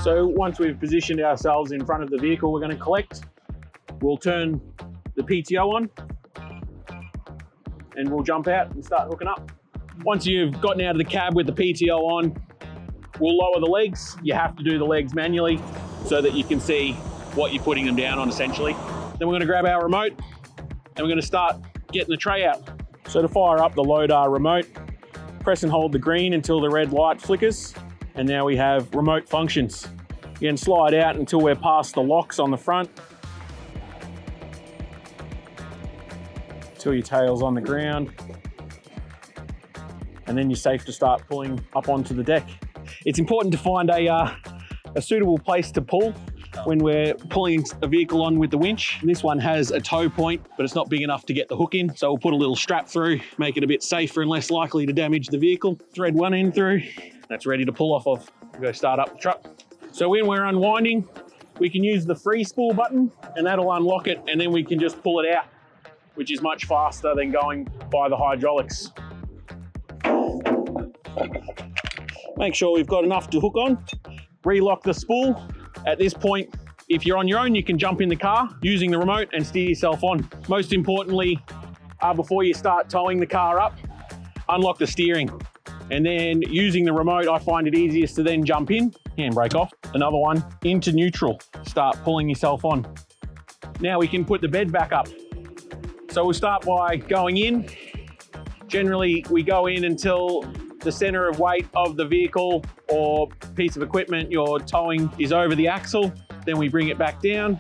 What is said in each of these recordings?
So once we've positioned ourselves in front of the vehicle we're going to collect, we'll turn the PTO on and we'll jump out and start hooking up. Once you've gotten out of the cab with the PTO on, we'll lower the legs. You have to do the legs manually so that you can see what you're putting them down on essentially. Then we're going to grab our remote and we're going to start getting the tray out. So to fire up the Lodar remote, press and hold the green until the red light flickers. And now we have remote functions. You can slide out until we're past the locks on the front. Till your tail's on the ground. And then you're safe to start pulling up onto the deck. It's important to find a suitable place to pull when we're pulling a vehicle on with the winch. This one has a tow point, but it's not big enough to get the hook in. So we'll put a little strap through, make it a bit safer and less likely to damage the vehicle. Thread one end through. That's ready to pull off of. We'll go start up the truck. So when we're unwinding, we can use the free spool button and that'll unlock it, and then we can just pull it out, which is much faster than going by the hydraulics. Make sure we've got enough to hook on. Relock the spool. At this point, if you're on your own, you can jump in the car using the remote and steer yourself on. Most importantly, before you start towing the car up, unlock the steering. And then using the remote, I find it easiest to then jump in, handbrake off, another one, into neutral, start pulling yourself on. Now we can put the bed back up. So we'll start by going in. Generally, we go in until the center of weight of the vehicle or piece of equipment you're towing is over the axle. Then we bring it back down,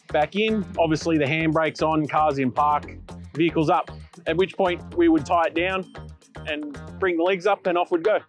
back in. Obviously the handbrake's on, car's in park, vehicle's up. At which point we would tie it down and bring the legs up and off we'd go.